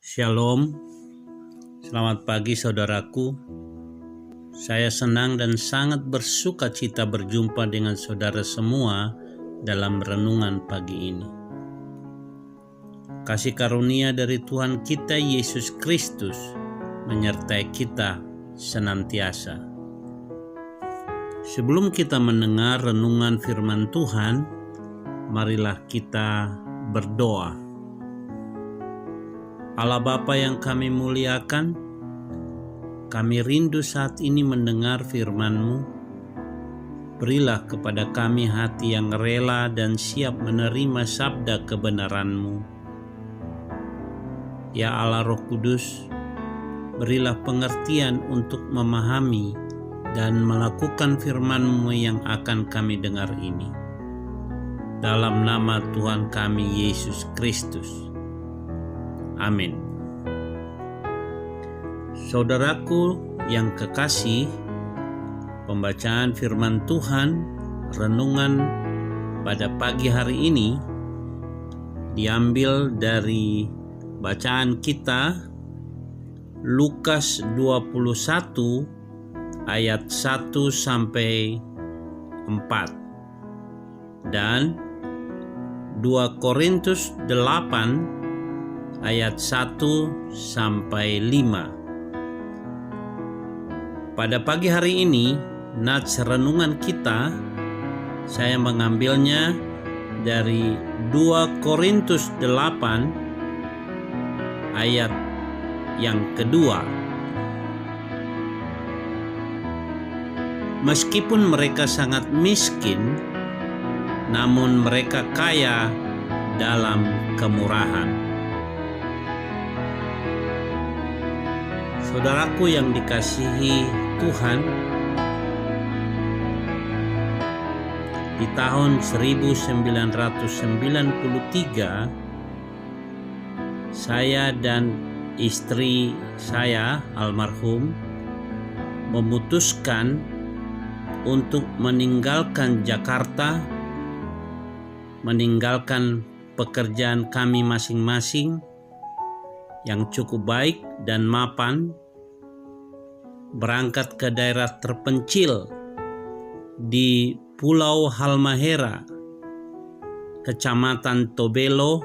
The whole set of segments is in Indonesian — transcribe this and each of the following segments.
Shalom, selamat pagi saudaraku. Saya senang dan sangat bersuka cita berjumpa dengan saudara semua dalam renungan pagi ini. Kasih karunia dari Tuhan kita Yesus Kristus menyertai kita senantiasa. Sebelum kita mendengar renungan firman Tuhan, marilah kita berdoa. Allah Bapa yang kami muliakan, kami rindu saat ini mendengar firman-Mu. Berilah kepada kami hati yang rela dan siap menerima sabda kebenaran-Mu. Ya Allah Roh Kudus, berilah pengertian untuk memahami dan melakukan firman-Mu yang akan kami dengar ini. Dalam nama Tuhan kami Yesus Kristus. Amin. Saudaraku yang kekasih, pembacaan firman Tuhan, renungan pada pagi hari ini diambil dari bacaan kita Lukas 21 ayat 1 sampai 4 dan 2 Korintus 8 ayat 1 sampai 5. Pada pagi hari ini, nats renungan kita, saya mengambilnya dari 2 Korintus 8 ayat yang kedua. Meskipun mereka sangat miskin, namun mereka kaya dalam kemurahan. Saudaraku yang dikasihi Tuhan, di tahun 1993 saya dan istri saya almarhum memutuskan untuk meninggalkan Jakarta, meninggalkan pekerjaan kami masing-masing yang cukup baik dan mapan, berangkat ke daerah terpencil di Pulau Halmahera, Kecamatan Tobelo,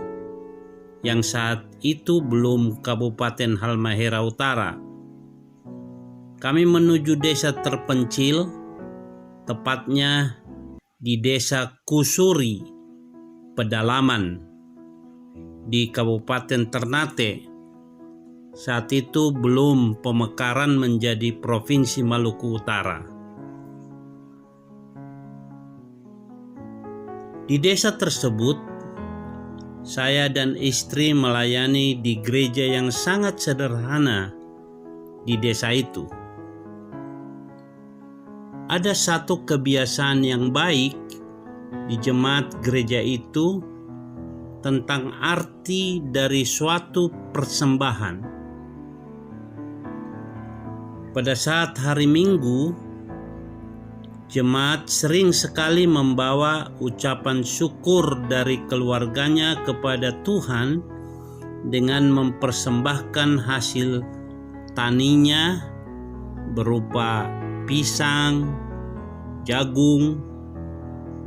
yang saat itu belum Kabupaten Halmahera Utara. Kami menuju desa terpencil, tepatnya di Desa Kusuri, Pedalaman, di Kabupaten Ternate. Saat itu belum pemekaran menjadi Provinsi Maluku Utara. Di desa tersebut, saya dan istri melayani di gereja yang sangat sederhana di desa itu. Ada satu kebiasaan yang baik di jemaat gereja itu tentang arti dari suatu persembahan. Pada saat hari Minggu, jemaat sering sekali membawa ucapan syukur dari keluarganya kepada Tuhan dengan mempersembahkan hasil taninya berupa pisang, jagung,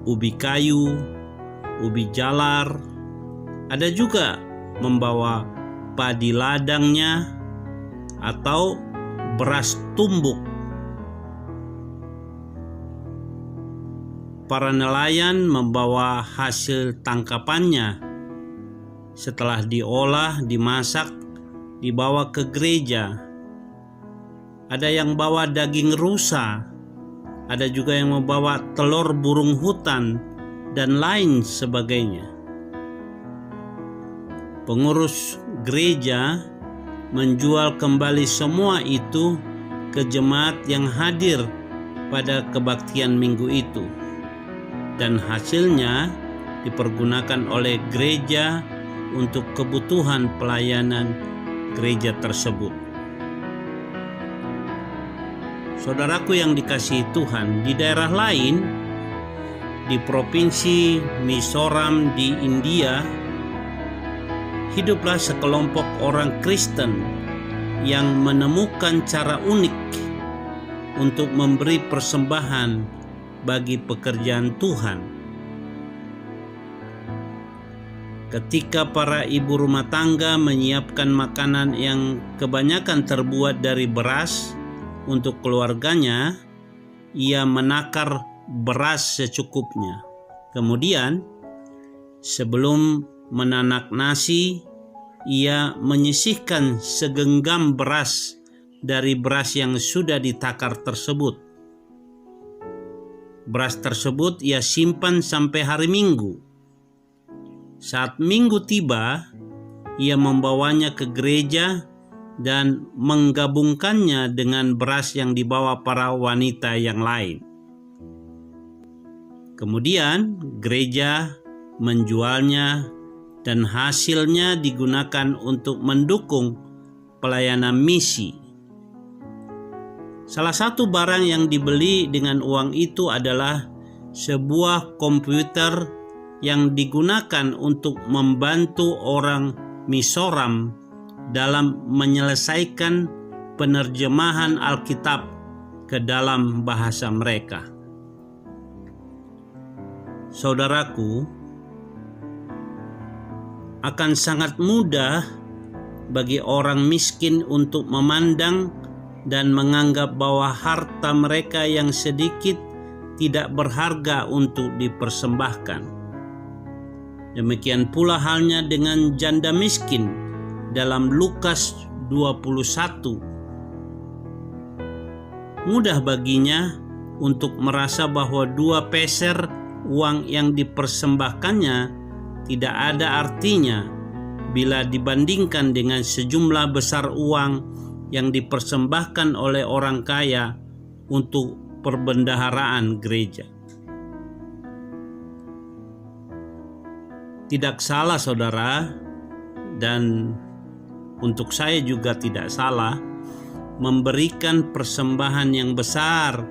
ubi kayu, ubi jalar. Ada juga membawa padi ladangnya atau beras tumbuk. Para nelayan membawa hasil tangkapannya. Setelah diolah, dimasak, dibawa ke gereja. Ada yang bawa daging rusa, ada juga yang membawa telur burung hutan, dan lain sebagainya. Pengurus gereja menjual kembali semua itu ke jemaat yang hadir pada kebaktian minggu itu, dan hasilnya dipergunakan oleh gereja untuk kebutuhan pelayanan gereja tersebut. Saudaraku yang dikasihi Tuhan, di daerah lain, di provinsi Mizoram di India, hiduplah sekelompok orang Kristen yang menemukan cara unik untuk memberi persembahan bagi pekerjaan Tuhan. Ketika para ibu rumah tangga menyiapkan makanan yang kebanyakan terbuat dari beras untuk keluarganya, ia menakar beras secukupnya. Kemudian, sebelum menanak nasi, ia menyisihkan segenggam beras dari beras yang sudah ditakar tersebut. Beras tersebut ia simpan sampai hari Minggu. Saat Minggu tiba, ia membawanya ke gereja dan menggabungkannya dengan beras yang dibawa para wanita yang lain. Kemudian gereja menjualnya dan hasilnya digunakan untuk mendukung pelayanan misi. Salah satu barang yang dibeli dengan uang itu adalah sebuah komputer yang digunakan untuk membantu orang Mizoram dalam menyelesaikan penerjemahan Alkitab ke dalam bahasa mereka. Saudaraku, akan sangat mudah bagi orang miskin untuk memandang dan menganggap bahwa harta mereka yang sedikit tidak berharga untuk dipersembahkan. Demikian pula halnya dengan janda miskin dalam Lukas 21. Mudah baginya untuk merasa bahwa 2 peser uang yang dipersembahkannya tidak ada artinya bila dibandingkan dengan sejumlah besar uang yang dipersembahkan oleh orang kaya untuk perbendaharaan gereja. Tidak salah saudara, dan untuk saya juga tidak salah, memberikan persembahan yang besar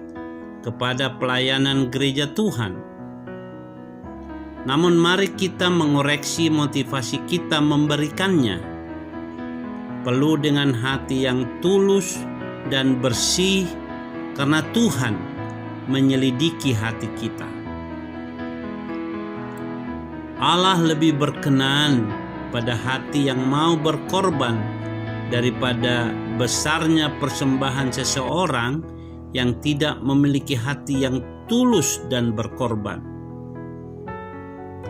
kepada pelayanan gereja Tuhan. Namun mari kita mengoreksi motivasi kita memberikannya. Perlu dengan hati yang tulus dan bersih, karena Tuhan menyelidiki hati kita. Allah lebih berkenan pada hati yang mau berkorban daripada besarnya persembahan seseorang yang tidak memiliki hati yang tulus dan berkorban.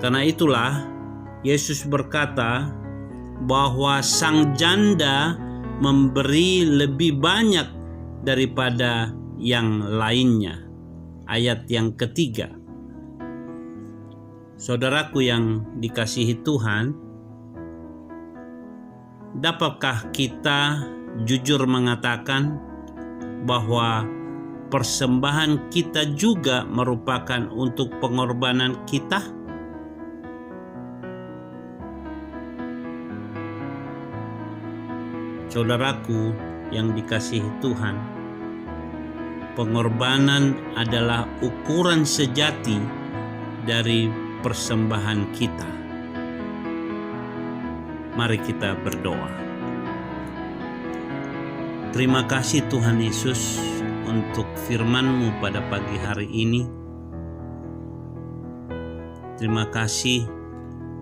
Karena itulah Yesus berkata bahwa sang janda memberi lebih banyak daripada yang lainnya. Ayat yang ketiga. Saudaraku yang dikasihi Tuhan, dapatkah kita jujur mengatakan bahwa persembahan kita juga merupakan untuk pengorbanan kita? Saudaraku yang dikasihi Tuhan, pengorbanan adalah ukuran sejati dari persembahan kita. Mari kita berdoa. Terima kasih Tuhan Yesus untuk firman-Mu pada pagi hari ini. Terima kasih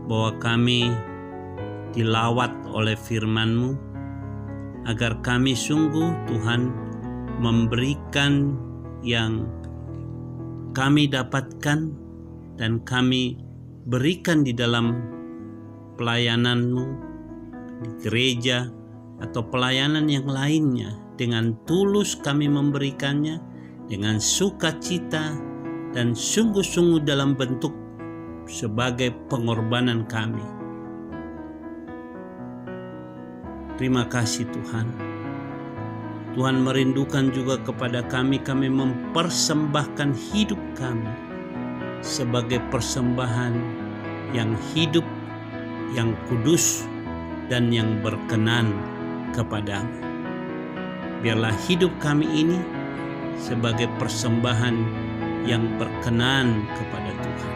bahwa kami dilawat oleh firman-Mu, agar kami sungguh Tuhan memberikan yang kami dapatkan dan kami berikan di dalam pelayanan-Mu di gereja atau pelayanan yang lainnya. Dengan tulus kami memberikannya, dengan sukacita dan sungguh-sungguh dalam bentuk sebagai pengorbanan kami. Terima kasih Tuhan. Tuhan merindukan juga kepada kami mempersembahkan hidup kami sebagai persembahan yang hidup, yang kudus, dan yang berkenan kepadamu. Biarlah hidup kami ini sebagai persembahan yang berkenan kepada Tuhan.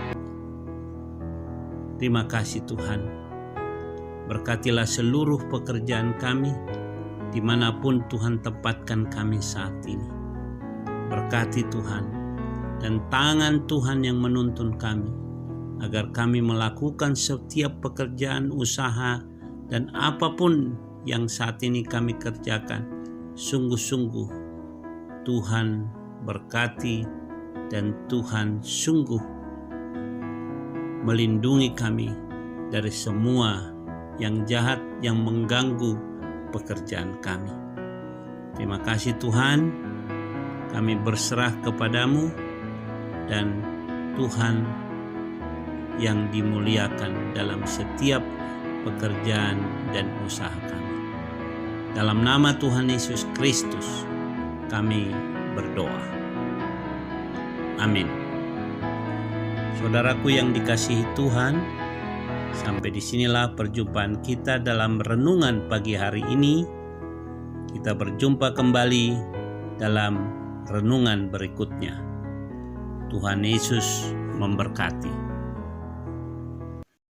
Terima kasih Tuhan. Berkatilah seluruh pekerjaan kami, dimanapun Tuhan tempatkan kami saat ini. Berkati Tuhan, dan tangan Tuhan yang menuntun kami, agar kami melakukan setiap pekerjaan usaha dan apapun yang saat ini kami kerjakan. Sungguh-sungguh Tuhan berkati, dan Tuhan sungguh melindungi kami dari semua yang jahat yang mengganggu pekerjaan kami. Terima kasih Tuhan, kami berserah kepadamu, dan Tuhan yang dimuliakan dalam setiap pekerjaan dan usaha kami. Dalam nama Tuhan Yesus Kristus kami berdoa. Amin. Saudaraku yang dikasihi Tuhan, sampai disinilah perjumpaan kita dalam renungan pagi hari ini. Kita berjumpa kembali dalam renungan berikutnya. Tuhan Yesus memberkati.